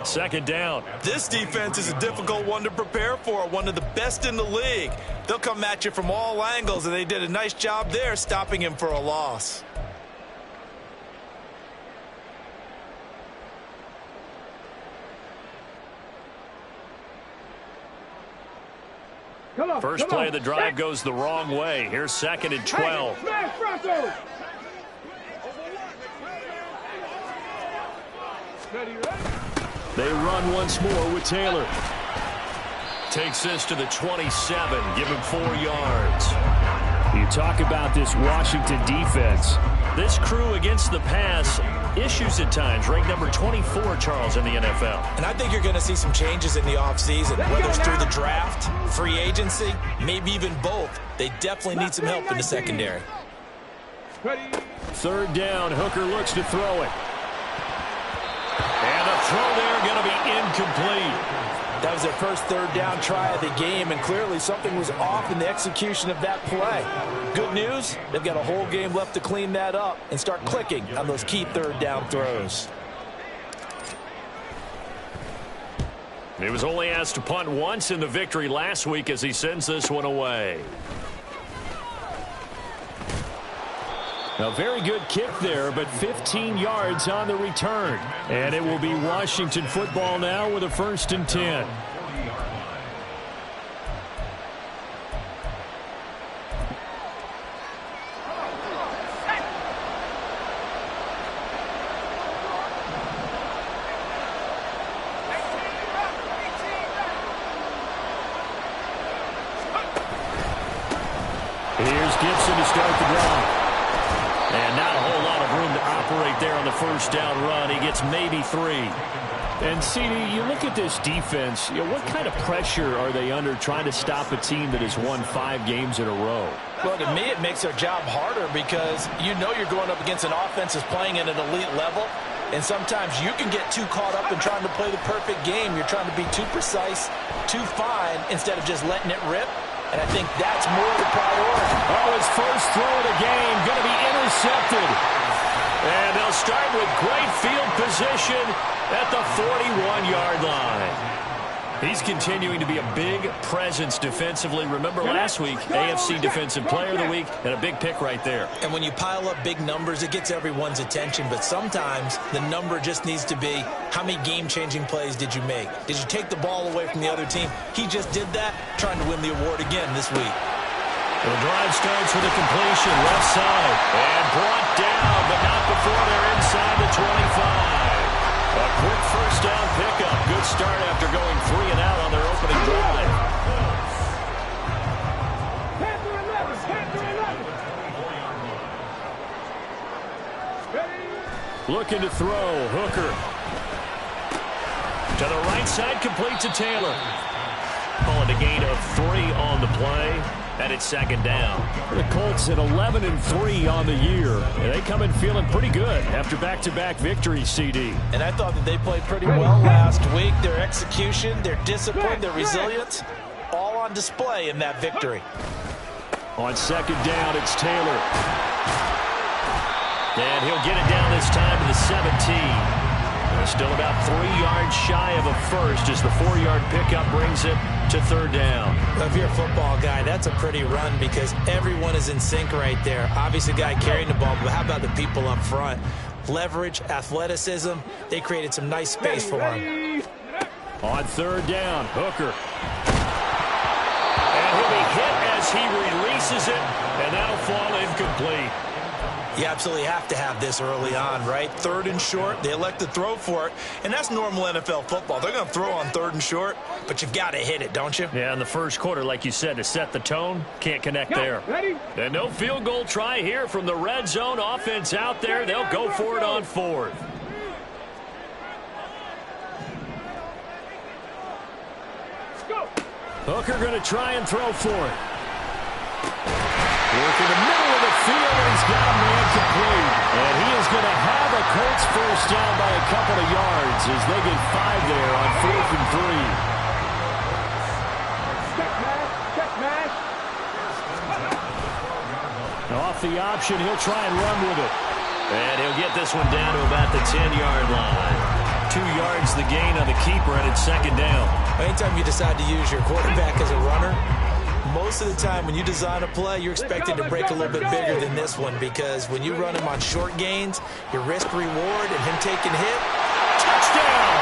Second down. This defense is a difficult one to prepare for, one of the best in the league. They'll come at you from all angles, and they did a nice job there stopping him for a loss. First play of the drive goes the wrong way. Here's 2nd and 12. They run once more with Taylor. Takes this to the 27. Give him 4 yards. You talk about this Washington defense. This crew against the pass, issues at times. Ranked number 24, Charles, in the NFL. And I think you're going to see some changes in the offseason, whether it's through the draft, free agency, maybe even both. They definitely need some help in the secondary. 3rd down. Hooker looks to throw it. And the throw there going to be incomplete. That was their first 3rd down try of the game, and clearly something was off in the execution of that play. Good news, they've got a whole game left to clean that up and start clicking on those key 3rd down throws. He was only asked to punt once in the victory last week as he sends this one away. A very good kick there, but 15 yards on the return. And it will be Washington football now with a 1st and 10. Here's Gibson to start the drive. And not a whole lot of room to operate there on the 1st down run. He gets maybe 3. And, CD, you look at this defense, what kind of pressure are they under trying to stop a team that has won 5 games in a row? Well, to me, it makes their job harder because you know you're going up against an offense that's playing at an elite level. And sometimes you can get too caught up in trying to play the perfect game. You're trying to be too precise, too fine, instead of just letting it rip. And I think that's more the priority. Oh, his first throw of the game going to be intercepted. And they'll start with great field position at the 41-yard line. He's continuing to be a big presence defensively. Remember last week, AFC Defensive Player of the Week, and a big pick right there. And when you pile up big numbers, it gets everyone's attention. But sometimes the number just needs to be, how many game-changing plays did you make? Did you take the ball away from the other team? He just did that, trying to win the award again this week. The drive starts with a completion, left side, and brought down, but not before they're inside the 25. A quick 1st down pickup. Good start after going 3 and out on their opening drive. Looking to throw. Hooker. To the right side, complete to Taylor. Calling a gain of 3 on the play. And it's 2nd down. The Colts at 11-3 on the year. And they come in feeling pretty good after back-to-back victories, CD. And I thought that they played pretty well last week. Their execution, their discipline, their resilience, all on display in that victory. On 2nd down, it's Taylor. And he'll get it down this time to the 17. Still about 3 yards shy of a first as the 4-yard pickup brings it to 3rd down. If you're a football guy, that's a pretty run because everyone is in sync right there. Obviously, the guy carrying the ball, but how about the people up front? Leverage, athleticism, they created some nice space for him. On 3rd down, Hooker. And he'll be hit as he releases it, and that'll fall incomplete. You absolutely have to have this early on, right? 3rd and short, they elect to throw for it, and that's normal NFL football. They're going to throw on 3rd and short, but you've got to hit it, don't you? Yeah, in the first quarter, like you said, to set the tone, can't connect there. And no field goal try here from the red zone offense out there. They'll go for it on 4th. Hooker going to try and throw for it. Work in the middle of the field, and he's got a man complete. And he is going to have a Colts 1st down by a couple of yards as they get 5 there on 4th and 3. Off the option, he'll try and run with it. And he'll get this one down to about the 10-yard line. 2 yards the gain on the keeper, and it's second down. Anytime you decide to use your quarterback as a runner, most of the time when you design a play, you're expected to break a little bit bigger than this one, because when you run him on short gains, your risk-reward and him taking hit, touchdown!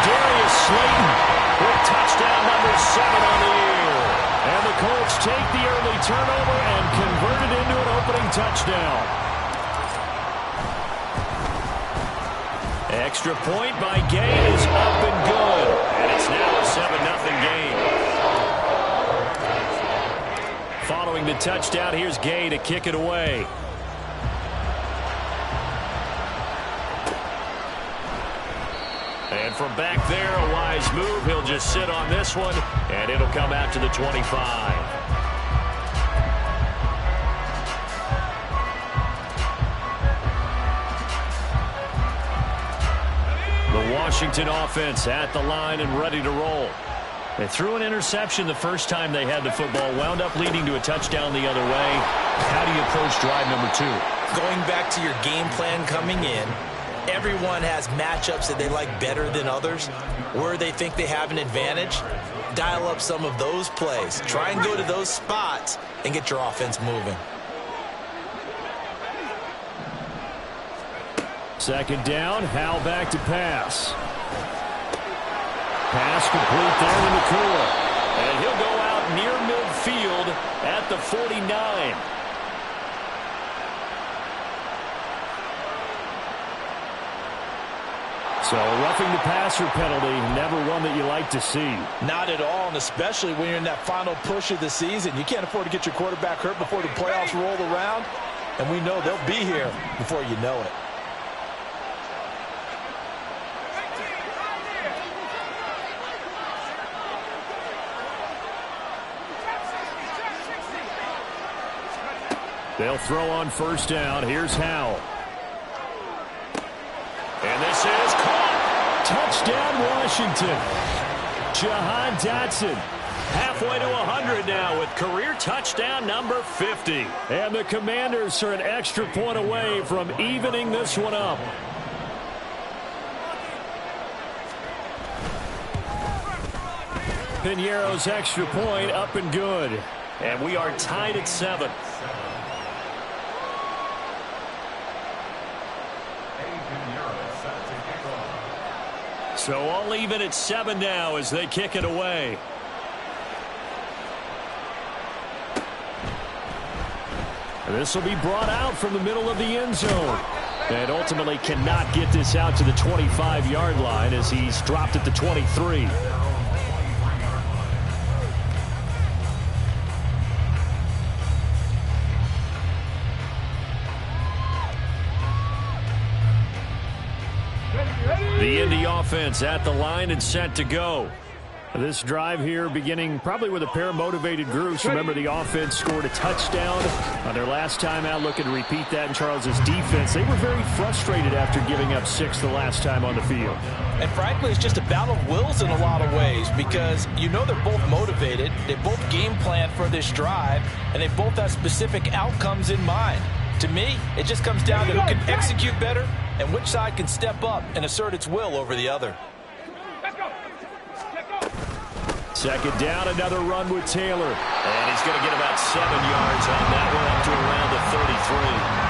Darius Slayton with touchdown number 7 on the year. And the Colts take the early turnover and convert it into an opening touchdown. Extra point by Gay is up and good. And it's now a 7-0 game. Following the touchdown, here's Gay to kick it away. And from back there, a wise move. He'll just sit on this one, and it'll come out to the 25. The Washington offense at the line and ready to roll. They threw an interception the first time they had the football, wound up leading to a touchdown the other way. How do you approach drive number 2? Going back to your game plan coming in, everyone has matchups that they like better than others, where they think they have an advantage. Dial up some of those plays. Try and go to those spots and get your offense moving. Second down, Howell back to pass. Pass complete there in the corner. And he'll go out near midfield at the 49. So a roughing the passer penalty, never one that you like to see. Not at all, and especially when you're in that final push of the season. You can't afford to get your quarterback hurt before the playoffs roll around, and we know they'll be here before you know it. They'll throw on first down. Here's Howell. And this is caught. Touchdown, Washington. Jahan Dotson halfway to 100 now with career touchdown number 50. And the Commanders are an extra point away from evening this one up. Piñeiro's extra point up and good. And we are tied at 7. So all even at 7 now as they kick it away. And this will be brought out from the middle of the end zone. And ultimately cannot get this out to the 25-yard line as he's dropped at the 23. The Indy offense at the line and set to go. This drive here beginning probably with a pair of motivated groups. Remember, the offense scored a touchdown on their last time out. Looking to repeat that in Charles's defense. They were very frustrated after giving up 6 the last time on the field. And frankly, it's just a battle of wills in a lot of ways, because you know they're both motivated. They both game plan for this drive, and they both have specific outcomes in mind. To me, it just comes down to who can execute better and which side can step up and assert its will over the other. Second down, another run with Taylor. And he's going to get about 7 yards on that one, up to around the 33.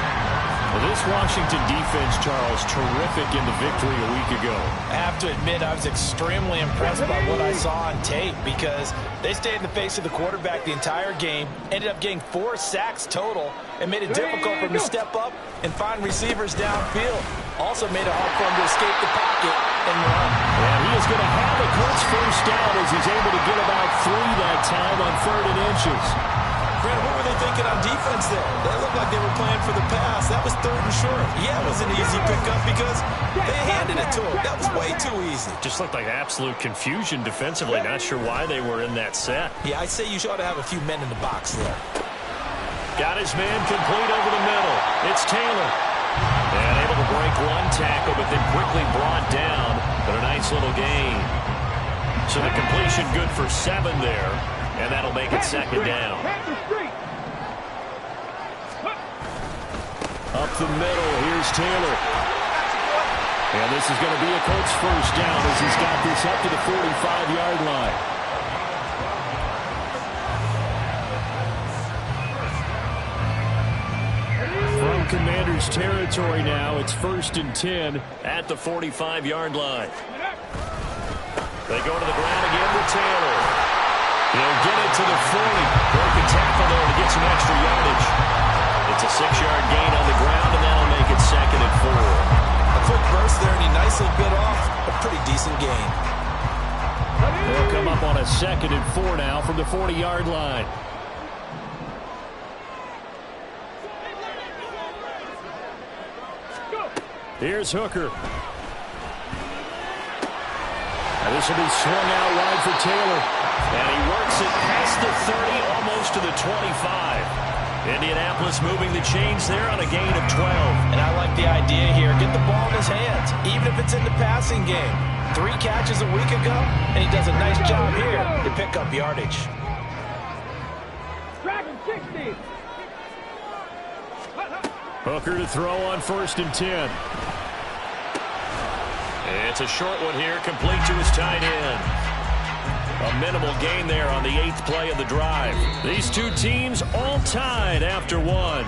Well, this Washington defense, Charles, terrific in the victory a week ago. I have to admit, I was extremely impressed by what I saw on tape, because they stayed in the face of the quarterback the entire game, ended up getting 4 sacks total, and made it difficult for him to step up and find receivers downfield. Also made it hard for him to escape the pocket and run. And he is going to have a Colts first down as he's able to get about 3 that time on 3rd and inches. Brad, what were they thinking on defense there? They looked like they were playing for the pass. That was 3rd and short. Yeah, it was an easy pickup because they handed it to him. That was way too easy. Just looked like absolute confusion defensively. Not sure why they were in that set. Yeah, I'd say you ought to have a few men in the box there. Got his man complete over the middle. It's Taylor. And able to break 1 tackle, but then quickly brought down. But a nice little gain. So the completion good for 7 there. And that'll make it 2nd down. Up the middle, here's Taylor. And this is going to be a Colts first down as he's got this up to the 45-yard line. From Commanders territory now, it's 1st and 10 at the 45-yard line. They go to the ground again with Taylor. He'll get it to the 40. Broken tackle there to get some extra yardage. It's a 6-yard gain on the ground, and that'll make it 2nd and 4. A quick burst there, and he nicely bit off a pretty decent gain. They'll come up on a 2nd and 4 now from the 40-yard line. Here's Hooker. And this will be swung out wide for Taylor. And he works it past the 30, almost to the 25. Indianapolis moving the chains there on a gain of 12. And I like the idea here. Get the ball in his hands, even if it's in the passing game. 3 catches a week ago, and he does a nice job here to pick up yardage. Hooker to throw on 1st and 10. It's a short one here, complete to his tight end. A minimal gain there on the 8th play of the drive. These two teams all tied after 1.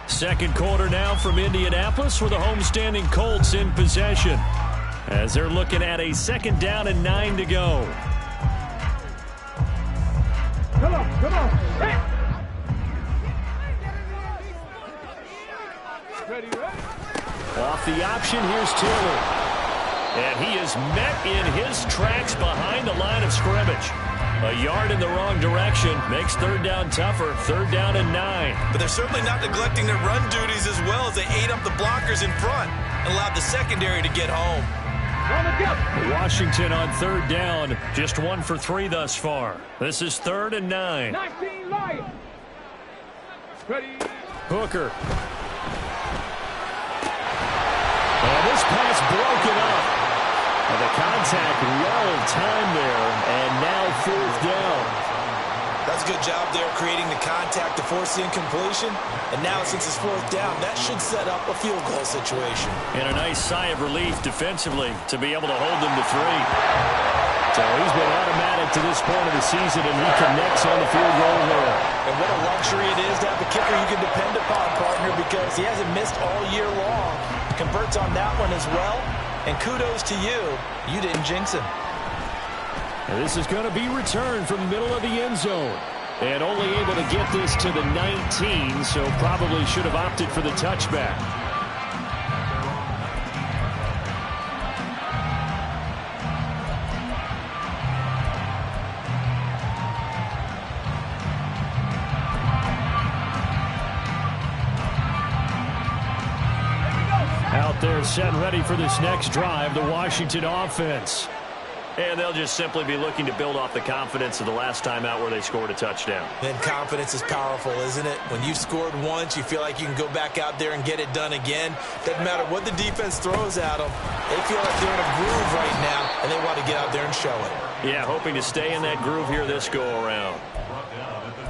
Second quarter now from Indianapolis with the homestanding Colts in possession as they're looking at a 2nd down and 9 to go. Come on. Hey. Ready. Off the option, here's Taylor. And he is met in his tracks behind the line of scrimmage. A yard in the wrong direction makes 3rd down tougher. 3rd down and 9. But they're certainly not neglecting their run duties as well as they ate up the blockers in front and allowed the secondary to get home. Washington on 3rd down. Just 1 for 3 thus far. This is 3rd and 9. 19 light. Ready. Hooker. And this pass broken up. And the contact well timed there, and now 4th down. That's a good job there creating the contact to force the incompletion. And now since it's 4th down, that should set up a field goal situation. And a nice sigh of relief defensively to be able to hold them to 3. So he's been automatic to this point of the season, and he connects on the field goal there. And what a luxury it is to have a kicker you can depend upon, partner, because he hasn't missed all year long. Converts on that one as well. And kudos to you. You didn't jinx him. And this is going to be returned from the middle of the end zone. And only able to get this to the 19, so probably should have opted for the touchback. Out there set and ready for this next drive, the Washington offense. And they'll just simply be looking to build off the confidence of the last time out where they scored a touchdown. And confidence is powerful, isn't it? When you've scored once, you feel like you can go back out there and get it done again. Doesn't matter what the defense throws at them. They feel like they're in a groove right now, and they want to get out there and show it. Yeah, hoping to stay in that groove here this go-around.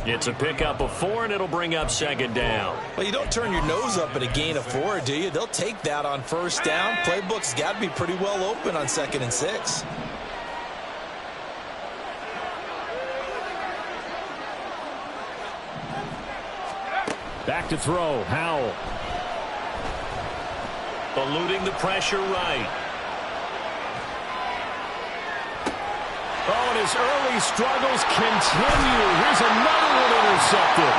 It's a pickup of 4, and it'll bring up 2nd down. Well, you don't turn your nose up at a gain of 4, do you? They'll take that on 1st down. Playbook's got to be pretty well open on 2nd and 6. Back to throw, Howell. Eluding the pressure right. Oh, and his early struggles continue. Here's another one intercepted.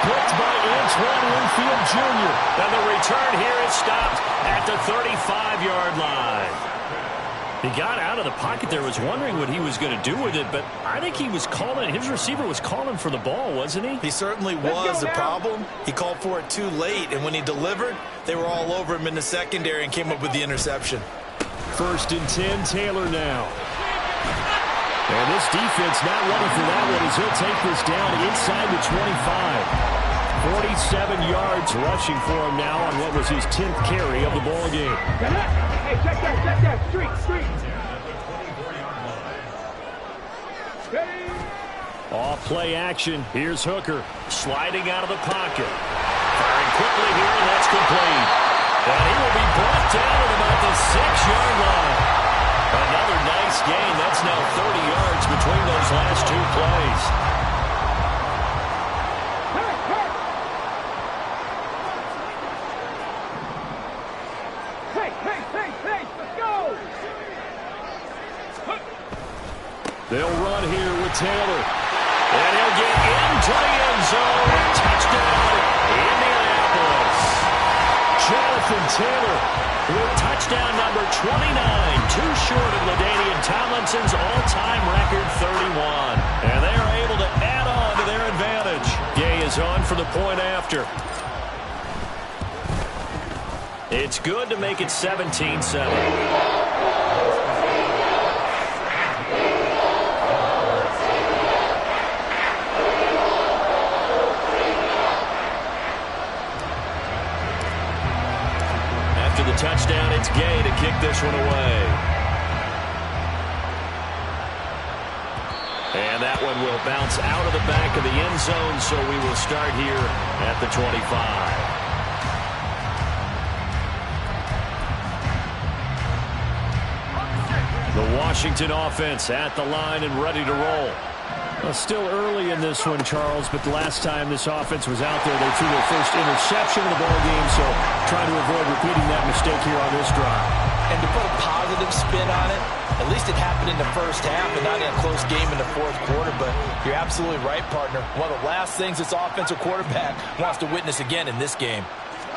Picked by Antoine Winfield Jr. And the return here is stopped at the 35-yard line. He got out of the pocket there, was wondering what he was going to do with it, but I think he was calling, his receiver was calling for the ball, wasn't he? He certainly was. The problem, he called for it too late, and when he delivered, they were all over him in the secondary and came up with the interception. 1st and 10, Taylor now. And this defense not ready for that one as he'll take this down inside the 25. 47 yards rushing for him now on what was his 10th carry of the ball game. Hey, check that. Street. Ready. Off play action. Here's Hooker sliding out of the pocket. Firing quickly here, and that's complete. And he will be brought down at about the 6-yard line. Another nice gain. That's now 30 yards between those last two plays. Hey, let's go! They'll run here with Taylor. And he'll get into the end zone. Touchdown, Indianapolis. Jonathan Taylor with touchdown number 29. Too short of LaDainian Tomlinson's all-time record 31. And they are able to add on to their advantage. Gay is on for the point after. It's good to make it 17-7. Touchdown, it's Gay to kick this one away. And that one will bounce out of the back of the end zone, so we will start here at the 25. The Washington offense at the line and ready to roll. Well, still early in this one, Charles, but the last time this offense was out there, they threw their first interception of the ballgame, so trying to avoid repeating that mistake here on this drive. And to put a positive spin on it, at least it happened in the first half and not in a close game in the fourth quarter, but you're absolutely right, partner. One of the last things this offensive quarterback wants to witness again in this game.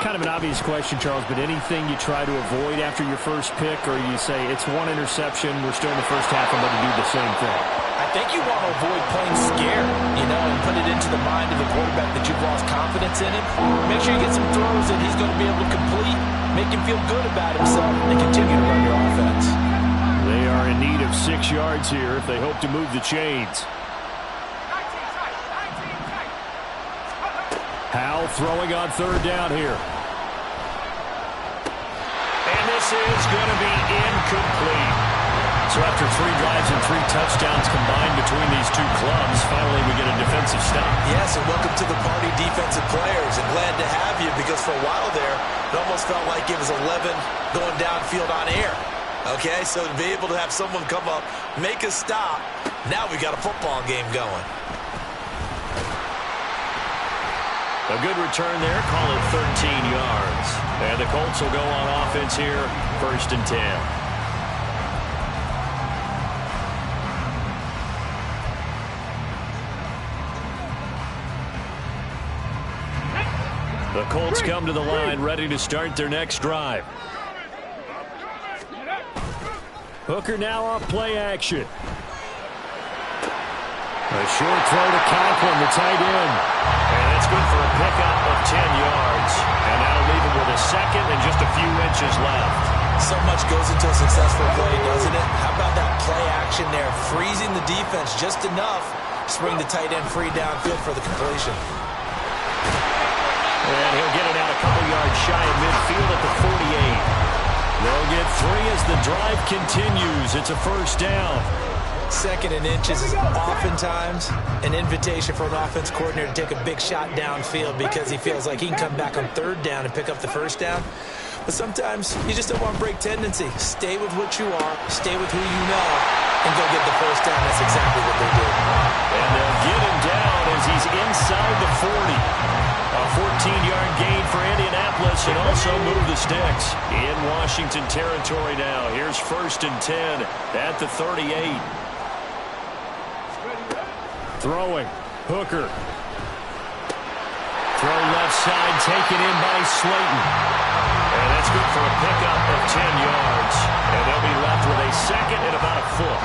Kind of an obvious question, Charles, but anything you try to avoid after your first pick, or you say it's one interception, we're still in the first half, I'm going to do the same thing? I think you want to avoid playing scared, and put it into the mind of the quarterback that you've lost confidence in him. Make sure you get some throws that he's going to be able to complete, make him feel good about himself, and continue to run your offense. They are in need of 6 yards here if they hope to move the chains. Howell throwing on third down here. And this is going to be incomplete. So after 3 drives and 3 touchdowns combined between these two clubs, finally we get a defensive stop. Yes, and welcome to the party, defensive players. And glad to have you, because for a while there, it almost felt like it was 11 going downfield on air. Okay, so to be able to have someone come up, make a stop, now we got a football game going. A good return there, call it 13 yards. And the Colts will go on offense here, 1st and 10. The Colts come to the line, ready to start their next drive. Hooker now off play action. A short throw to Conklin, the tight end. And that's good for a pickup of 10 yards. And that'll leave him with a second and just a few inches left. So much goes into a successful play, doesn't it? How about that play action there? Freezing the defense just enough to bring the tight end free downfield for the completion. And he'll get it out a couple yards shy of midfield at the 48. They'll get 3 as the drive continues. It's a first down. 2nd and inches is oftentimes an invitation for an offense coordinator to take a big shot downfield because he feels like he can come back on 3rd down and pick up the first down. But sometimes you just don't want break tendency. Stay with what you are, stay with who you know, and go get the first down. That's exactly what they did. And they'll get him down as he's inside the 40. A 14-yard gain for Indianapolis and also move the sticks in Washington territory now. Here's 1st and 10 at the 38. Throwing. Hooker. Throw left side, taken in by Slayton. And that's good for a pickup of 10 yards. And they'll be left with a second and about a foot.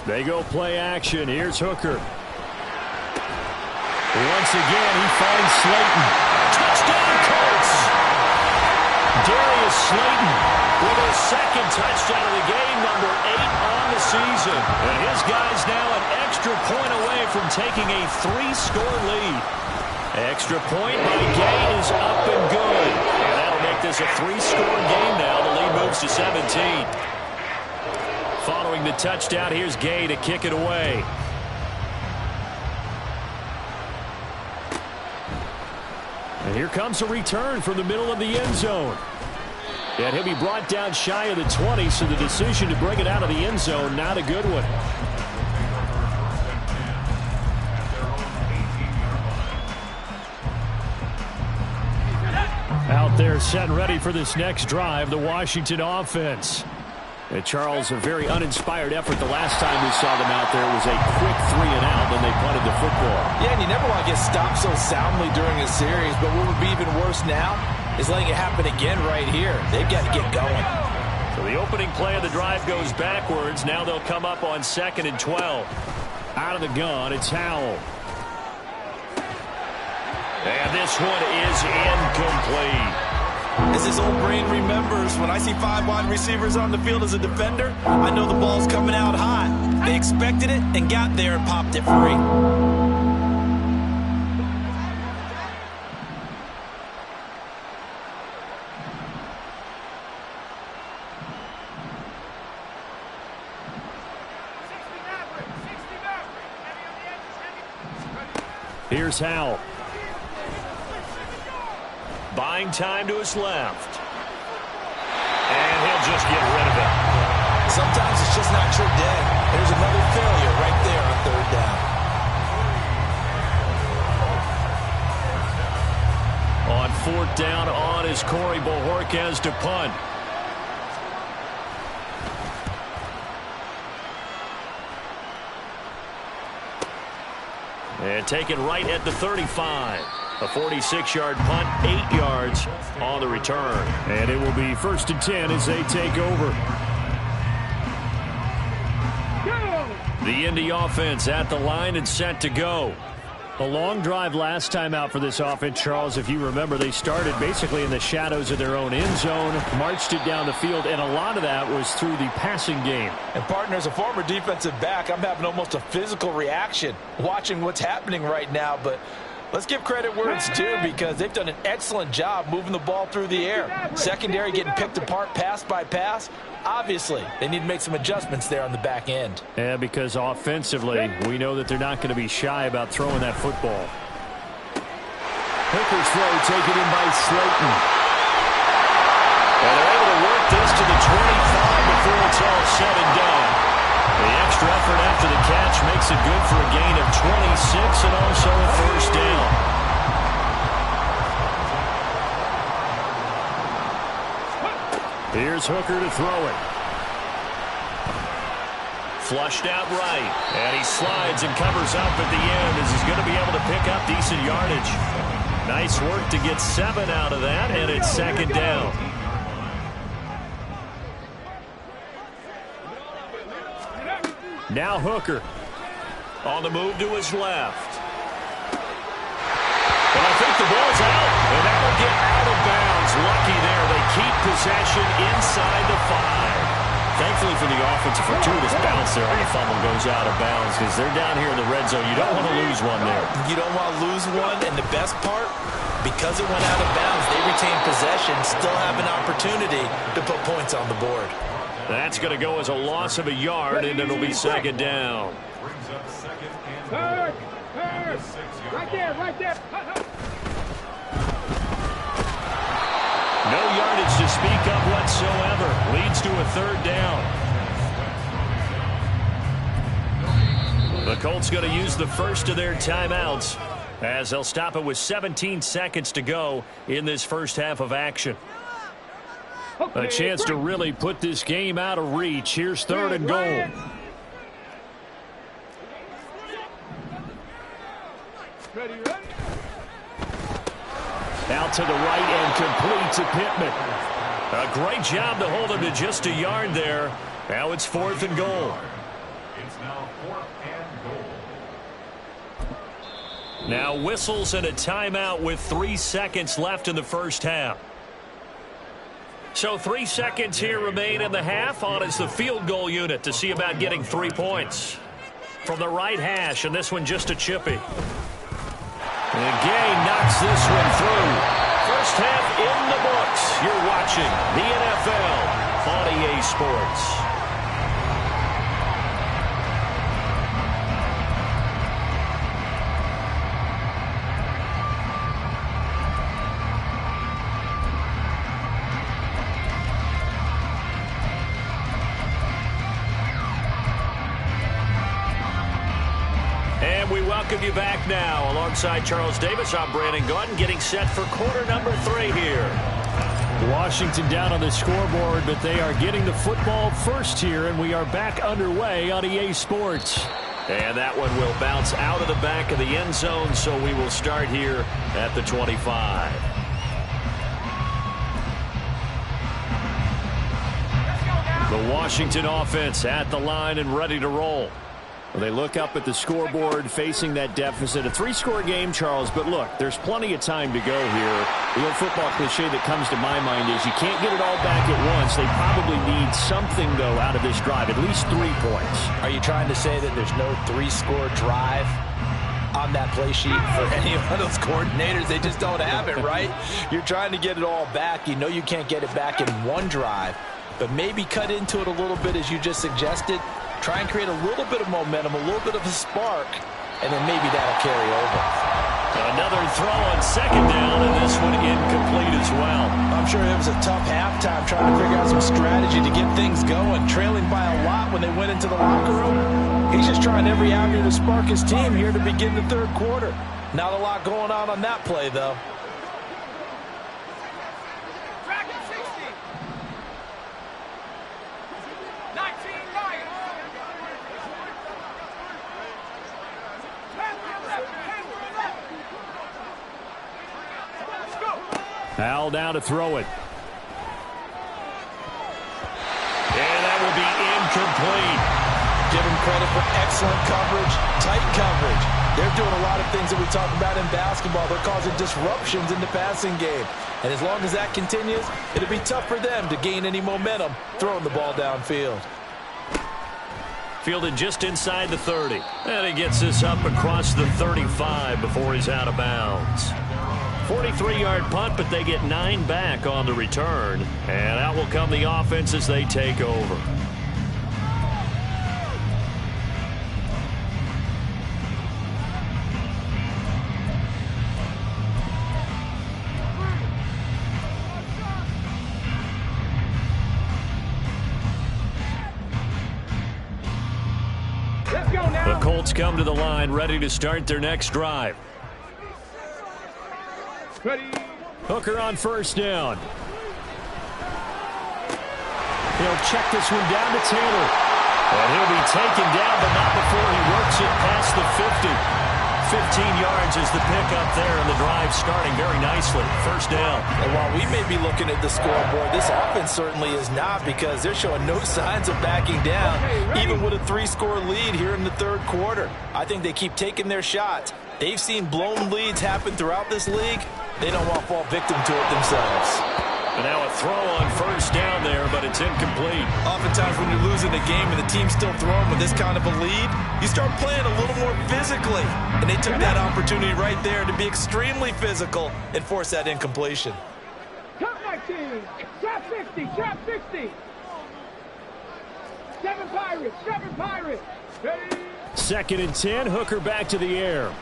They go play action. Here's Hooker. Once again, he finds Slayton. Touchdown, Colts! Darius Slayton with his 2nd touchdown of the game, number 8 on the season. And his guy's now an extra point away from taking a 3-score lead. Extra point by Gay is up and good. And that'll make this a 3-score game now. The lead moves to 17. Following the touchdown, here's Gay to kick it away. And here comes a return from the middle of the end zone. And he'll be brought down shy of the 20, so the decision to bring it out of the end zone, not a good one. Out there set and ready for this next drive, the Washington offense. And Charles, a very uninspired effort the last time we saw them out there. It was a quick 3 and out, then they punted the football. Yeah, and you never want to get stopped so soundly during a series, but what would be even worse now is letting it happen again right here. They've got to get going. So the opening play of the drive goes backwards. Now they'll come up on 2nd and 12. Out of the gun, it's Howell. And this one is incomplete. As his old brain remembers, when I see 5 wide receivers on the field as a defender, I know the ball's coming out hot. They expected it and got there and popped it free. Here's Howell. Buying time to his left. And he'll just get rid of it. Sometimes it's just not your day. There's another failure right there on 3rd down. On 4th down, on is Corey Bojorquez to punt. And taken right at the 35. A 46-yard punt, 8 yards on the return. And it will be 1st and 10 as they take over. The Indy offense at the line and set to go. A long drive last time out for this offense, Charles. If you remember, they started basically in the shadows of their own end zone, marched it down the field, and a lot of that was through the passing game. And partner, as a former defensive back, I'm having almost a physical reaction watching what's happening right now, but let's give credit where it's due because they've done an excellent job moving the ball through the air. Secondary getting picked apart pass by pass. Obviously, they need to make some adjustments there on the back end. Yeah, because offensively, we know that they're not going to be shy about throwing that football. Hooker's throw taken in by Slayton. And they're able to work this to the 25 before it's all said and done. The extra effort after the catch makes it good for a gain of 26 and also a 1st down. Here's Hooker to throw it. Flushed out right. And he slides and covers up at the end as he's going to be able to pick up decent yardage. Nice work to get 7 out of that, and it's 2nd down. Now Hooker on the move to his left. And I think the ball's out, and that will get out of bounds. Lucky there. They keep possession inside the 5. Thankfully for the offense, a fortuitous bounce there on the fumble goes out of bounds because they're down here in the red zone. You don't want to lose one there. You don't want to lose one, and the best part, because it went out of bounds, they retain possession, still have an opportunity to put points on the board. That's going to go as a loss of a yard, and it'll be 2nd down. Right there, right there. No yardage to speak of whatsoever. Leads to a 3rd down. The Colts going to use the first of their timeouts as they'll stop it with 17 seconds to go in this first half of action. A chance to really put this game out of reach. Here's 3rd and goal. Out to the right and complete to Pittman. A great job to hold him to just a yard there. Now it's 4th and goal. It's now 4th and goal. Now whistles and a timeout with 3 seconds left in the first half. So 3 seconds here remain in the half. On is the field goal unit to see about getting 3 points. From the right hash, and this one just a chippy. And Gay knocks this one through. First half in the books. You're watching the NFL on EA Sports. We welcome you back now. Alongside Charles Davis, I'm Brandon Gaudin, getting set for quarter number 3 here. Washington down on the scoreboard, but they are getting the football first here, and we are back underway on EA Sports. And that one will bounce out of the back of the end zone, so we will start here at the 25. The Washington offense at the line and ready to roll. Well, they look up at the scoreboard facing that deficit. A 3-score game, Charles, but look, there's plenty of time to go here. The old football cliche that comes to my mind is you can't get it all back at once. They probably need something, though, out of this drive, at least 3 points. Are you trying to say that there's no 3-score drive on that play sheet for any of those coordinators? They just don't have it, right? You're trying to get it all back. You know you can't get it back in one drive, but maybe cut into it a little bit as you just suggested. Try and create a little bit of momentum, a little bit of a spark, and then maybe that'll carry over. Another throw on second down, and this one incomplete as well. I'm sure it was a tough halftime trying to figure out some strategy to get things going, trailing by a lot when they went into the locker room. He's just trying every avenue to spark his team here to begin the third quarter. Not a lot going on that play, though. Al down to throw it. And that will be incomplete. Give him credit for excellent coverage, tight coverage. They're doing a lot of things that we talk about in basketball. They're causing disruptions in the passing game. And as long as that continues, it'll be tough for them to gain any momentum throwing the ball downfield. Fielded just inside the 30. And he gets this up across the 35 before he's out of bounds. 43-yard punt, but they get 9 back on the return. And out will come the offense as they take over. Let's go now. The Colts come to the line, ready to start their next drive. Ready. Hooker on first down. He'll check this one down to Taylor. And he'll be taken down, but not before he works it past the 50. 15 yards is the pickup there, and the drive starting very nicely. First down. And while we may be looking at the scoreboard, this offense certainly is not, because they're showing no signs of backing down, even with a 3-score lead here in the third quarter. I think they keep taking their shots. They've seen blown leads happen throughout this league. They don't want to fall victim to it themselves. And now a throw on first down there, but it's incomplete. Oftentimes when you're losing a game and the team's still throwing with this kind of a lead, you start playing a little more physically. And they took that opportunity right there to be extremely physical and force that incompletion. Top 19. Trap 60. Trap 60. 7 Pirates. 7 Pirates. Ready. 2nd and 10. Hooker back to the air.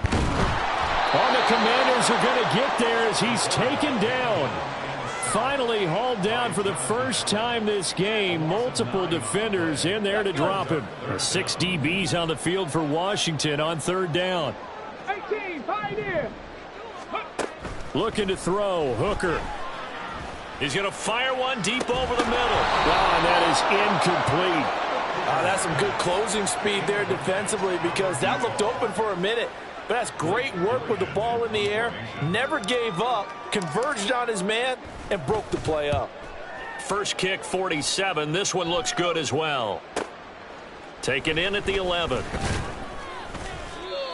Oh, the Commanders are going to get there as he's taken down. Finally hauled down for the first time this game. Multiple defenders in there to drop him. 6 DBs on the field for Washington on third down. 18, Pioneer. Looking to throw. Hooker. He's going to fire one deep over the middle. Oh, and that is incomplete. That's some good closing speed there defensively, because that looked open for a minute. But that's great work with the ball in the air. Never gave up, converged on his man, and broke the play up. First kick, 47. This one looks good as well. Taken in at the 11.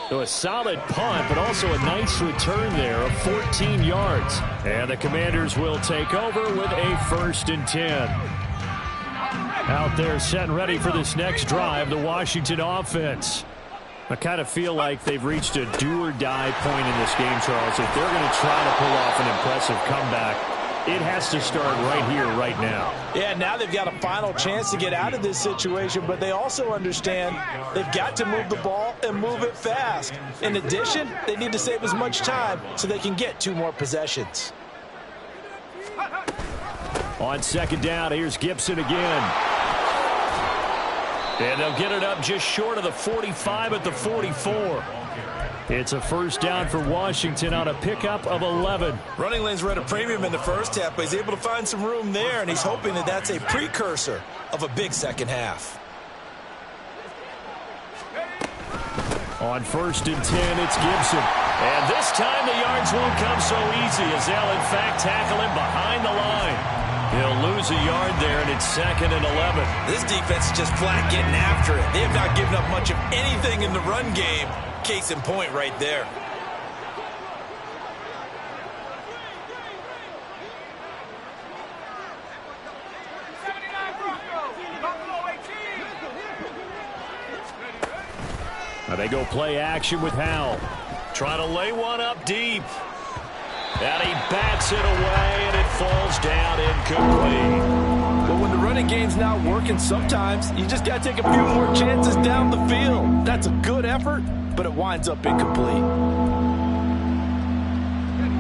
So a solid punt, but also a nice return there of 14 yards. And the Commanders will take over with a 1st and 10. Out there set and ready for this next drive, the Washington offense. I kind of feel like they've reached a do-or-die point in this game, Charles. If they're going to try to pull off an impressive comeback, it has to start right here, right now. Yeah, now they've got a final chance to get out of this situation, but they also understand they've got to move the ball and move it fast. In addition, they need to save as much time so they can get 2 more possessions. On second down, here's Gibson again. And they'll get it up just short of the 45 at the 44. It's a first down for Washington on a pickup of 11. Running lanes were at a premium in the first half, but he's able to find some room there, and he's hoping that that's a precursor of a big second half. On first and 10, it's Gibson. And this time the yards won't come so easy as they'll, in fact, tackle him behind the line. He'll lose a yard there, and it's second and 11. This defense is just flat getting after it. They have not given up much of anything in the run game. Case in point right there. Now they go play action with Howell. Trying to lay one up deep. And he bats it away, and it falls down incomplete. But when the running game's not working, sometimes you just got to take a few more chances down the field. That's a good effort, but it winds up incomplete.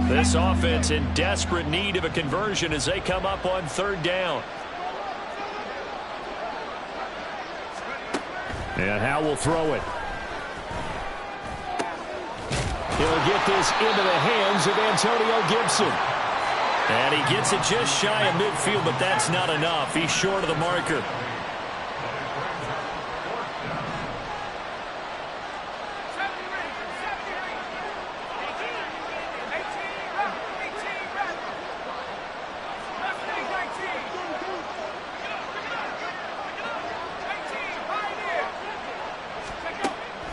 This offense in desperate need of a conversion as they come up on third down. And Howell will throw it. He'll get this into the hands of Antonio Gibson. And he gets it just shy of midfield, but that's not enough. He's short of the marker.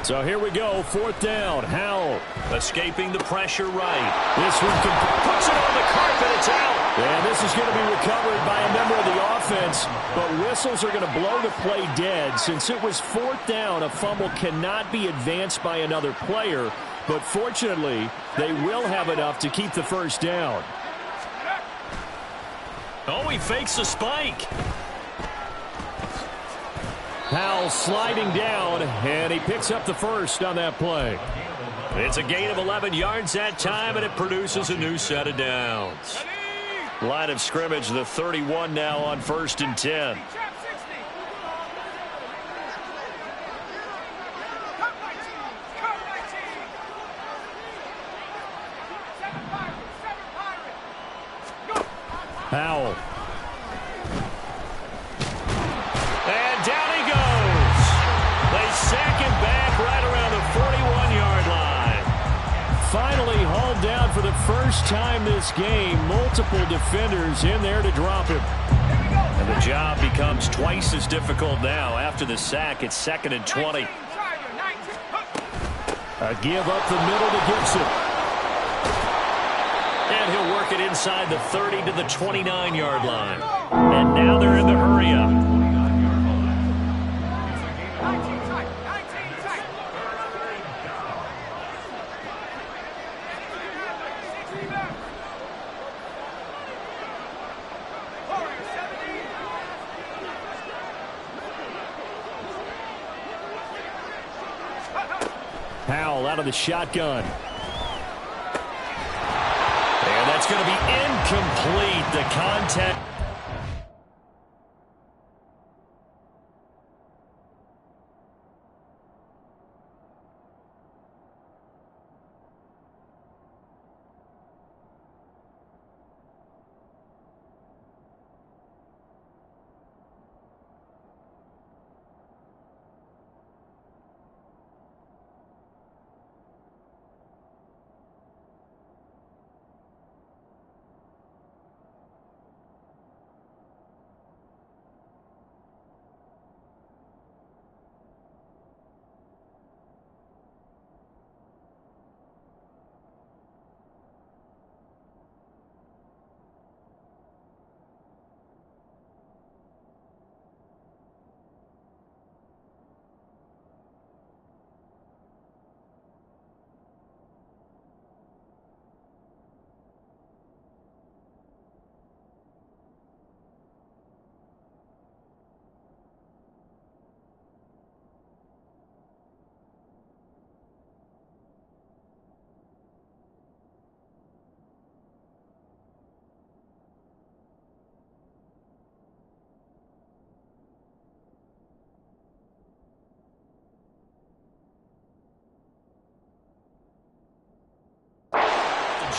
So here we go, fourth down. Howell escaping the pressure right. This one Puts it on the carpet. It's out. And this is going to be recovered by a member of the offense. But whistles are going to blow the play dead. Since it was fourth down, a fumble cannot be advanced by another player. But fortunately, they will have enough to keep the first down. Oh, he fakes the spike. Howell sliding down, and he picks up the first on that play. It's a gain of 11 yards that time, and it produces a new set of downs. Line of scrimmage, the 31 now on first and 10. Howell. And down he goes. They sack him back right around the 41-yard line. Finally hauled down for the first time this game. Multiple defenders in there to drop him. And the job becomes twice as difficult now. After the sack, it's second and 20. A give up the middle to Gibson. And he'll work it inside the 30 to the 29-yard line. And now they're in the hurry-up. Howell out of the shotgun. And that's going to be incomplete. The contact.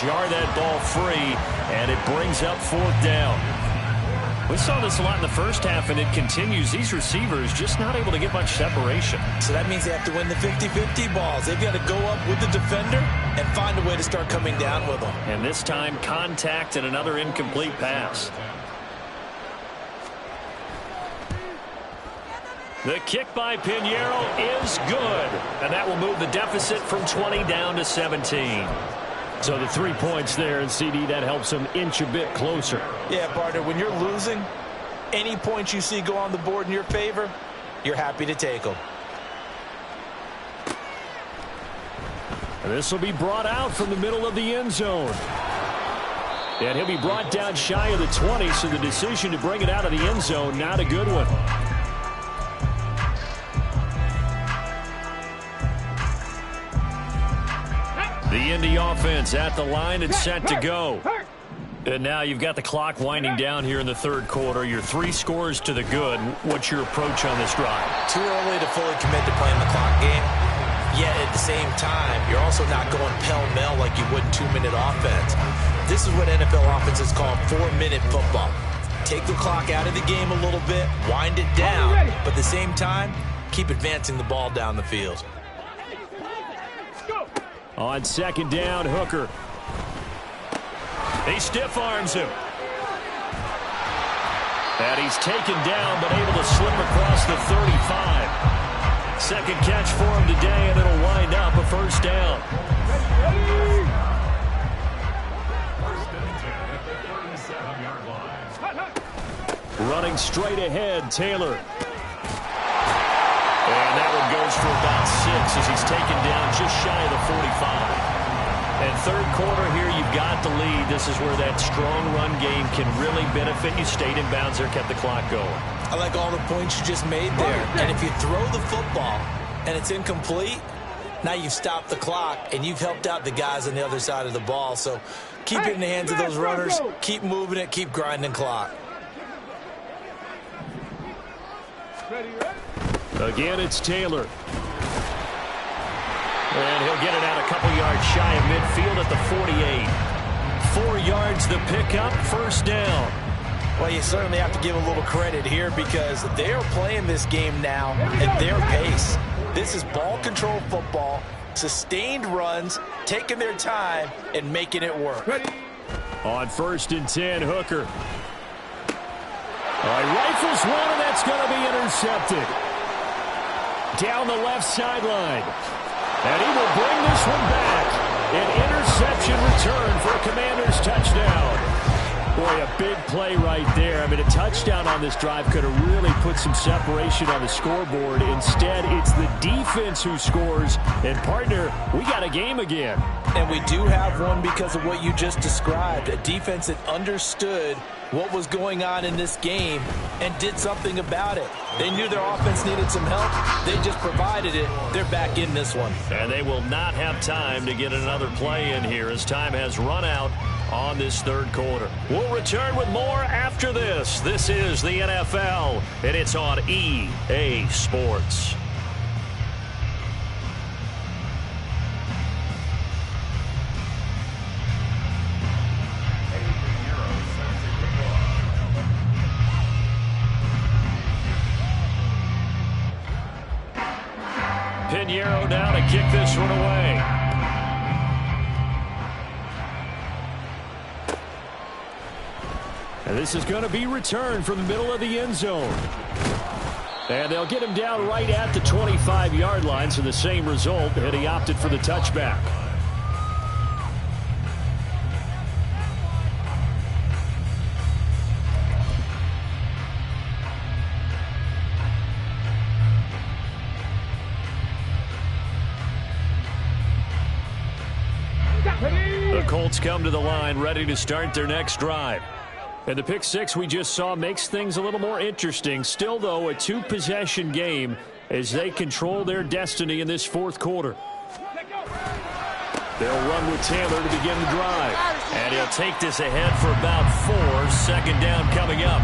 jar that ball free, and it brings up 4th down. We saw this a lot in the first half, and it continues. These receivers just not able to get much separation. So that means they have to win the 50-50 balls. They've got to go up with the defender and find a way to start coming down with them. And this time, contact and another incomplete pass. The kick by Piñeiro is good, and that will move the deficit from 20 down to 17. So the 3 points there, and CD, that helps them inch a bit closer. Yeah, partner, when you're losing, any points you see go on the board in your favor, you're happy to take them. And this will be brought out from the middle of the end zone. And he'll be brought down shy of the 20, so the decision to bring it out of the end zone, not a good one. The Indy offense at the line and set to go. And now you've got the clock winding down here in the 3rd quarter. Your 3 scores to the good. What's your approach on this drive? Too early to fully commit to playing the clock game. Yet at the same time, you're also not going pell-mell like you would in 2-minute offense. This is what NFL offenses call 4-minute football. Take the clock out of the game a little bit, wind it down, but at the same time, keep advancing the ball down the field. On 2nd down, Hooker. He stiff arms him. And he's taken down, but able to slip across the 35. Second catch for him today, and it'll wind up a 1st down. Running straight ahead, Taylor. And that one goes for about 6 as he's taken down just shy of the 45. And 3rd quarter here, you've got the lead. This is where that strong run game can really benefit you. Stayed in bounds there, kept the clock going. I like all the points you just made there. And if you throw the football and it's incomplete, now you've stopped the clock and you've helped out the guys on the other side of the ball. So keep it in the hands of those runners. Keep moving it. Keep grinding clock. Again, it's Taylor. And he'll get it out a couple yards shy of midfield at the 48. 4 yards the pickup, 1st down. Well, you certainly have to give a little credit here because they are playing this game now at their pace. This is ball control football, sustained runs, taking their time, and making it work. On 1st and 10, Hooker. All right, rifles one, and that's going to be intercepted. Down the left sideline. And he will bring this one back. An interception return for a Commanders touchdown. Boy, a big play right there. I mean, a touchdown on this drive could have really put some separation on the scoreboard. Instead, it's the defense who scores. And, partner, we got a game again. And we do have one because of what you just described. A defense that understood what was going on in this game and did something about it. They knew their offense needed some help. They just provided it. They're back in this one. And they will not have time to get another play in here as time has run out on this 3rd quarter. We'll return with more after this. This is the NFL, and it's on EA Sports. Piñeiro now to kick this one away. And this is going to be returned from the middle of the end zone. And they'll get him down right at the 25-yard line, so the same result, and he opted for the touchback. The Colts come to the line, ready to start their next drive. And the pick six we just saw makes things a little more interesting. Still, though, a 2-possession game as they control their destiny in this 4th quarter. They'll run with Taylor to begin the drive. And he'll take this ahead for about 4. 2nd down coming up.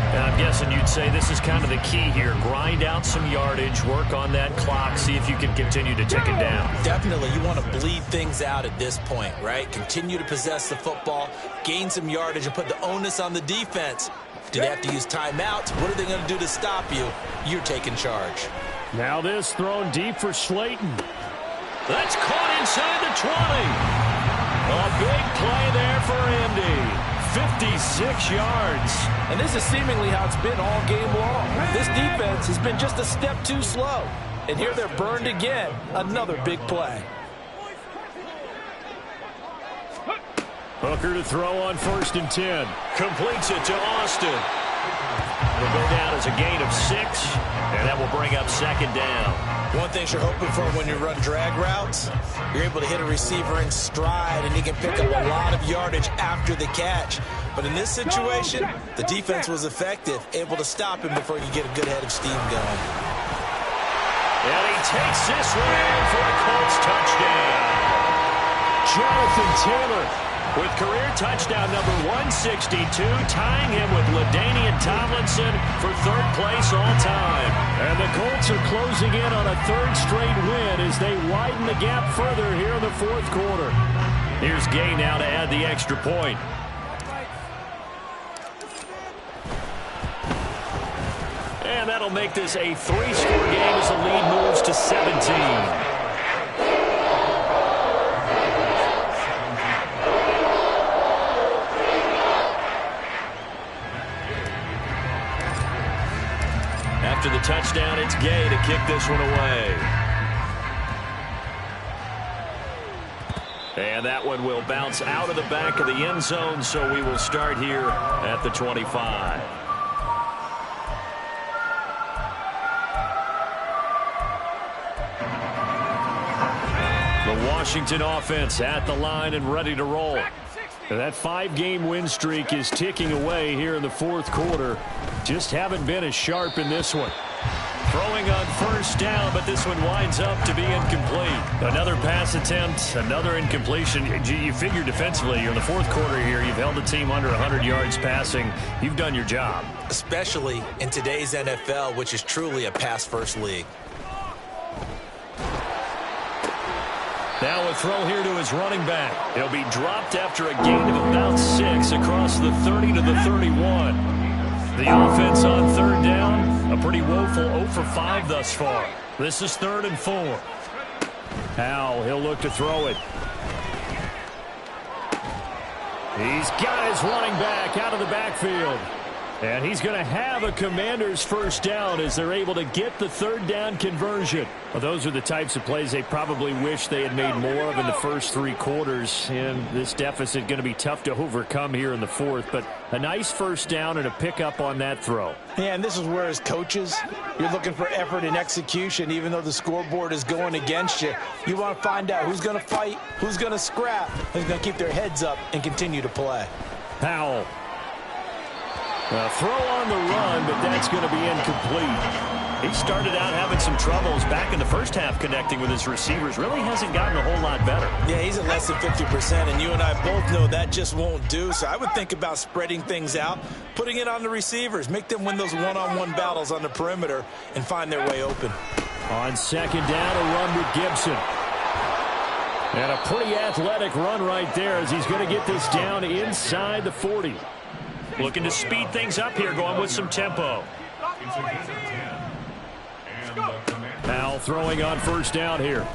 And I'm guessing you'd say this is kind of the key here. Grind out some yardage, work on that clock, see if you can continue to tick it down. Definitely, you want to bleed things out at this point, right? Continue to possess the football, gain some yardage, and put the onus on the defense. Do they have to use timeouts? What are they going to do to stop you? You're taking charge. Now this thrown deep for Slayton. That's caught inside the 20. A big play there for Andy. 56 yards. And this is seemingly how it's been all game long. This defense has been just a step too slow. And here they're burned again. Another big play. Hooker to throw on 1st and 10. Completes it to Austin. It'll go down as a gain of 6, and that will bring up 2nd down. One thing you're hoping for when you run drag routes, you're able to hit a receiver in stride, and he can pick up a lot of yardage after the catch. But in this situation, the defense was effective, able to stop him before you get a good head of steam going. And he takes this one in for a Colts touchdown. Jonathan Taylor with career touchdown number 162, tying him with LaDainian Tomlinson for 3rd place all time. And the Colts are closing in on a 3rd straight win as they widen the gap further here in the 4th quarter. Here's Gay now to add the extra point. And that'll make this a 3-score game as the lead moves to 17. After the touchdown, it's Gay to kick this one away. And that one will bounce out of the back of the end zone, so we will start here at the 25. The Washington offense at the line and ready to roll. That 5-game win streak is ticking away here in the 4th quarter. Just haven't been as sharp in this one. Throwing on 1st down, but this one winds up to be incomplete. Another pass attempt, another incompletion. You figure defensively, you're in the 4th quarter here. You've held the team under 100 yards passing. You've done your job. Especially in today's NFL, which is truly a pass-first league. Now a throw here to his running back. He'll be dropped after a gain of about 6 across the 30 to the 31. The offense on 3rd down, a pretty woeful 0 for 5 thus far. This is 3rd and 4. Howell, he'll look to throw it. He's got his running back out of the backfield. And he's going to have a Commanders 1st down as they're able to get the 3rd down conversion. Well, those are the types of plays they probably wish they had made more of in the first 3 quarters. And this deficit going to be tough to overcome here in the 4th. But a nice 1st down and a pickup on that throw. Yeah, and this is where as coaches, you're looking for effort and execution. Even though the scoreboard is going against you, you want to find out who's going to fight, who's going to scrap, who's going to keep their heads up and continue to play. Howell. A throw on the run, but that's going to be incomplete. He started out having some troubles back in the first half connecting with his receivers. Really hasn't gotten a whole lot better. Yeah, he's at less than 50%, and you and I both know that just won't do. So I would think about spreading things out, putting it on the receivers, make them win those one-on-one battles on the perimeter, and find their way open. On 2nd down, a run with Gibson. And a pretty athletic run right there as he's going to get this down inside the 40. Looking to speed things up here, going with some tempo. Howell throwing on 1st down here.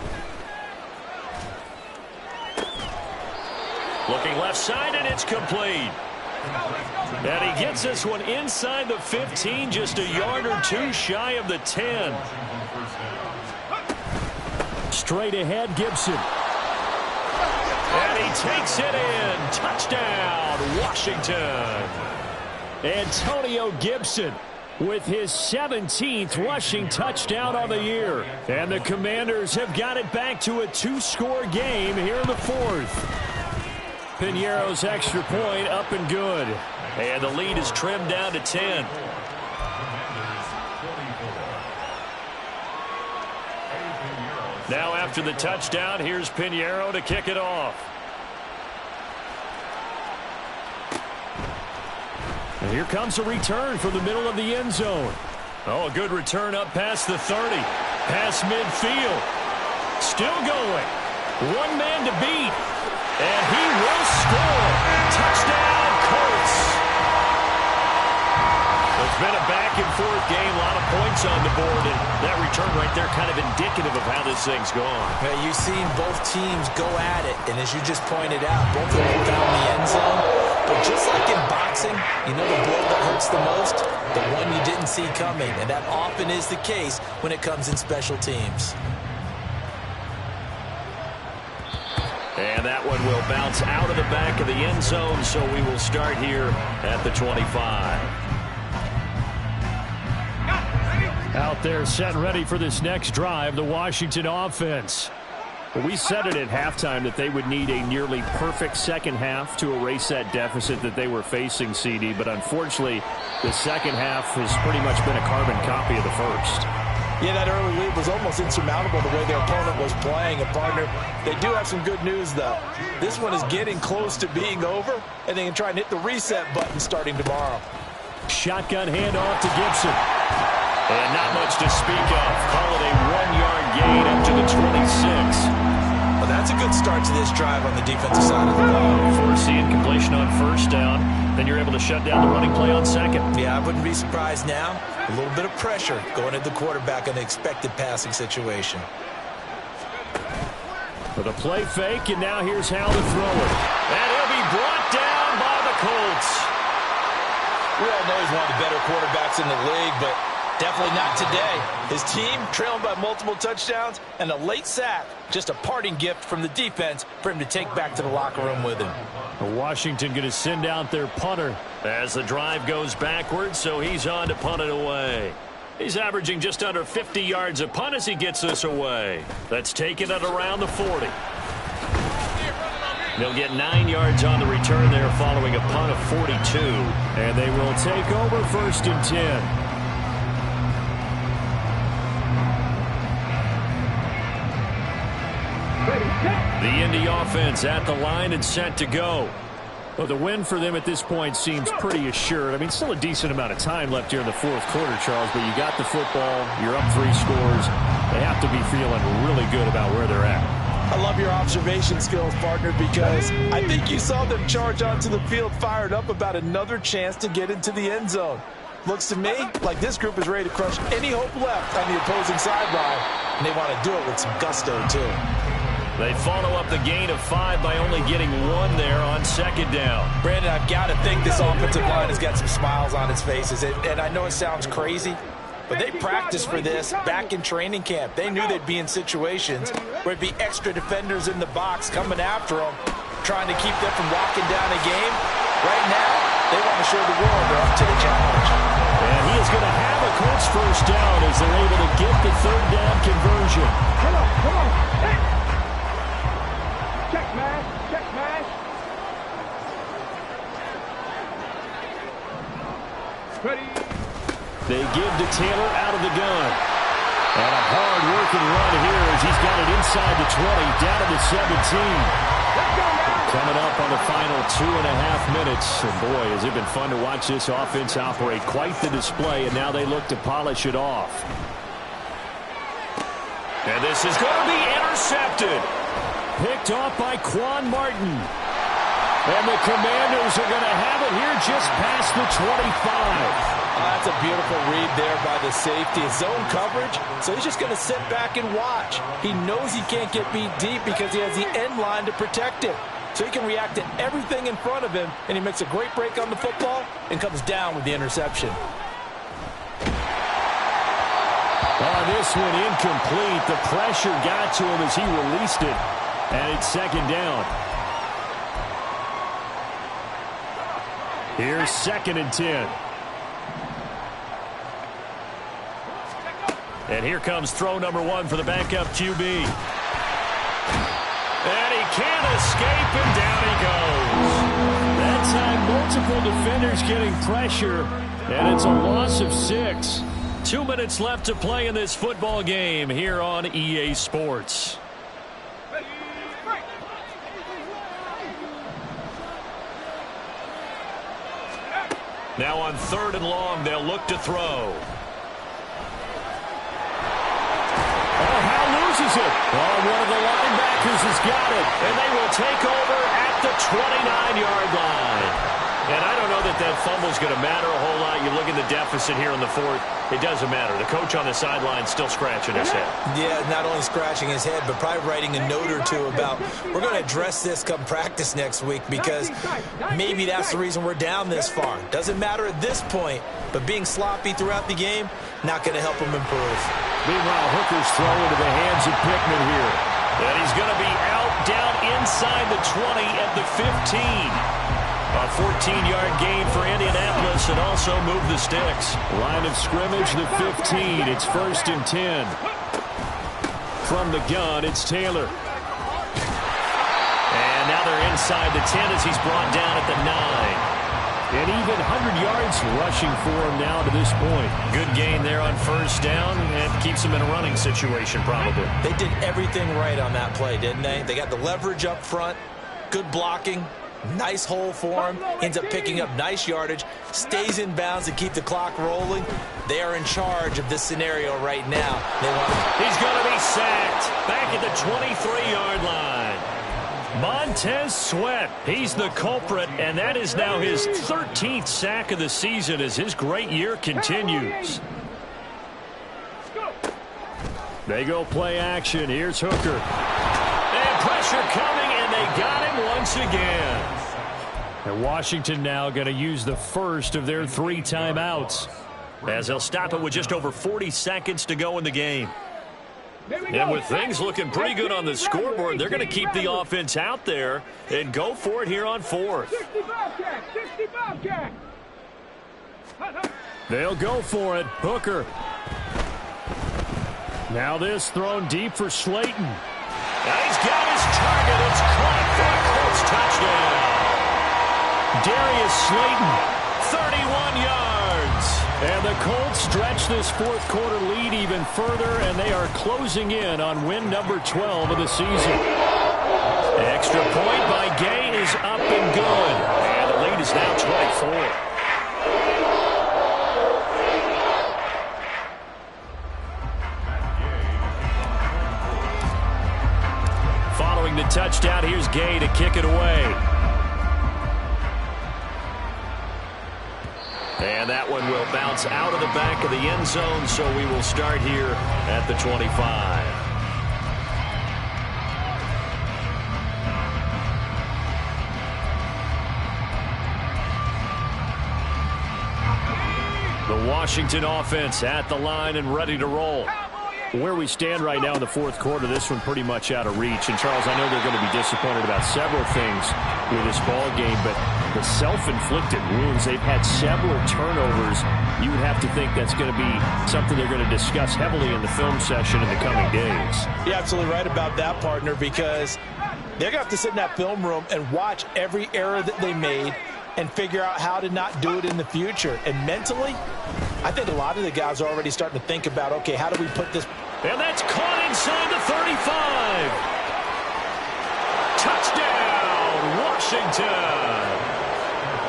Looking left side, and it's complete. And he gets this one inside the 15, just a yard or 2 shy of the 10. Straight ahead, Gibson. And he takes it in. Touchdown, Washington. Antonio Gibson with his 17th rushing touchdown on the year. And the Commanders have got it back to a 2-score game here in the 4th. Piñeiro's extra point up and good. And the lead is trimmed down to 10. Now after the touchdown, here's Piñeiro to kick it off. And here comes a return from the middle of the end zone. Oh, a good return up past the 30. Past midfield. Still going. One man to beat. And he will score. Touchdown, Colts. It's been a back-and-forth game. A lot of points on the board. And that return right there kind of indicative of how this thing's gone. Yeah, you've seen both teams go at it. And as you just pointed out, both of them found the end zone. But just like in boxing, you know the blow that hurts the most? The one you didn't see coming. And that often is the case when it comes in special teams. And that one will bounce out of the back of the end zone, so we will start here at the 25. Out there set and ready for this next drive, the Washington offense. Well, we said it at halftime that they would need a nearly perfect second half to erase that deficit that they were facing, CD. But unfortunately, the second half has pretty much been a carbon copy of the first. Yeah, that early lead was almost insurmountable the way their opponent was playing. And, partner, they do have some good news, though. This one is getting close to being over, and they can try and hit the reset button starting tomorrow. Shotgun handoff to Gibson. And not much to speak of. Call it a 1-yard gain up to the 26. Well, that's a good start to this drive on the defensive side of the ball. Force the incompletion on first down. Then you're able to shut down the running play on second. Yeah, I wouldn't be surprised now. A little bit of pressure going at the quarterback in the expected passing situation. For the play fake, and now here's how to throw it. And he'll be brought down by the Colts. We all know he's one of the better quarterbacks in the league, but definitely not today. His team trailing by multiple touchdowns and a late sack. Just a parting gift from the defense for him to take back to the locker room with him. Washington going to send out their punter. As the drive goes backwards, so he's on to punt it away. He's averaging just under 50 yards a punt as he gets this away. That's taken at around the 40. They'll get 9 yards on the return there following a punt of 42. And they will take over 1st and 10. The Indy offense at the line and set to go. Well, the win for them at this point seems pretty assured. I mean, still a decent amount of time left here in the fourth quarter, Charles, but you got the football, you're up 3 scores. They have to be feeling really good about where they're at. I love your observation skills, partner, because I think you saw them charge onto the field fired up about another chance to get into the end zone. Looks to me like this group is ready to crush any hope left on the opposing sideline, and they want to do it with some gusto, too. They follow up the gain of 5 by only getting 1 there on second down. Brandon, I've got to think this offensive line has got some smiles on its faces. And I know it sounds crazy, but they practiced for this back in training camp. They knew they'd be in situations where it'd be extra defenders in the box coming after them, trying to keep them from walking down a game. Right now, they want to show the world they're up to the challenge. And he is going to have a Colts first down as they're able to get the 3rd down conversion. Come on, come on. Hey. Check mash, check mash. Ready. They give to Taylor out of the gun. And a hard-working run here as he's got it inside the 20, down to the 17. Coming up on the final 2.5 minutes. And boy, has it been fun to watch this offense operate. Quite the display, and now they look to polish it off. And this is going to be intercepted. Picked off by Quan Martin. And the Commanders are going to have it here just past the 25. That's a beautiful read there by the safety. It's zone coverage, so he's just going to sit back and watch. He knows he can't get beat deep because he has the end line to protect it. So he can react to everything in front of him, and he makes a great break on the football and comes down with the interception. This one incomplete. The pressure got to him as he released it. And it's second down. Here's 2nd and 10. And here comes throw number 1 for the backup QB. And he can't escape, and down he goes. That time, multiple defenders getting pressure, and it's a loss of 6. 2 minutes left to play in this football game here on EA Sports. Now on 3rd and long, they'll look to throw. Oh, Howe loses it. Oh, one of the linebackers has got it. And they will take over at the 29-yard line. And I don't know that that fumble is going to matter a whole lot. You look at the deficit here in the 4th. It doesn't matter. The coach on the sideline still scratching his head. Yeah, not only scratching his head, but probably writing a note or two about, we're going to address this come practice next week because maybe that's the reason we're down this far. Doesn't matter at this point, but being sloppy throughout the game, not going to help him improve. Meanwhile, Hooker's throw into the hands of Pickman here. And he's going to be out down inside the 20 at the 15. A 14-yard gain for Indianapolis and also move the sticks. Line of scrimmage, the 15. It's 1st and 10. From the gun, it's Taylor. And now they're inside the 10 as he's brought down at the 9. And even 100 yards rushing for him now to this point. Good gain there on 1st down and keeps him in a running situation probably. They did everything right on that play, didn't they? They got the leverage up front, good blocking. Nice hole for him. Ends up picking up nice yardage. Stays in bounds to keep the clock rolling. They are in charge of this scenario right now. He's going to be sacked. Back at the 23-yard line. Montez Sweat. He's the culprit, and that is now his 13th sack of the season as his great year continues. They go play action. Here's Hooker. And pressure coming, and they got him once again. And Washington now going to use the first of their 3 timeouts. As they'll stop it with just over 40 seconds to go in the game. And with things looking pretty good on the scoreboard, they're going to keep the offense out there and go for it here on 4th. They'll go for it. Hooker. Now this thrown deep for Slayton. Now he's got his target. It's caught for a Colts touchdown. Darius Slayton, 31 yards. And the Colts stretch this 4th quarter lead even further, and they are closing in on win number 12 of the season. Extra point by Gay is up and good. And the lead is now 24. Following the touchdown, here's Gay to kick it away. And that one will bounce out of the back of the end zone, so we will start here at the 25. The Washington offense at the line and ready to roll. Where we stand right now in the 4th quarter, this one pretty much out of reach. And, Charles, I know they're going to be disappointed about several things with this ball game, but the self-inflicted wounds, they've had several turnovers. You would have to think that's going to be something they're going to discuss heavily in the film session in the coming days. You're absolutely right about that, partner, because they're going to have to sit in that film room and watch every error that they made and figure out how to not do it in the future. And mentally, I think a lot of the guys are already starting to think about, okay, how do we put this? And that's caught inside the 35. Touchdown, Washington.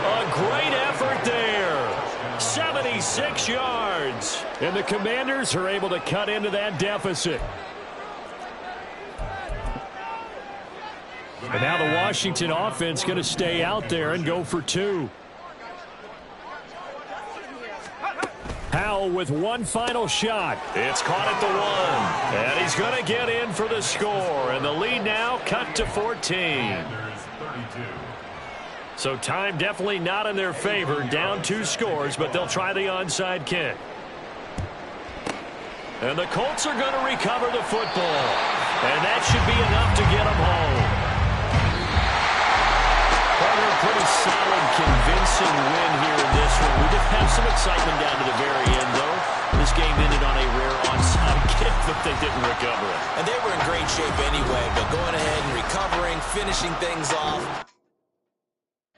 A great effort there. 76 yards. And the Commanders are able to cut into that deficit. And now the Washington offense going to stay out there and go for 2. Powell with one final shot. It's caught at the 1. And he's going to get in for the score. And the lead now cut to 14. So time definitely not in their favor. Down 2 scores, but they'll try the onside kick. And the Colts are going to recover the football. And that should be enough to get them home. Pretty solid, convincing win here in this one. We did have some excitement down to the very end, though. This game ended on a rare onside kick, but they didn't recover it. And they were in great shape anyway, but going ahead and recovering, finishing things off.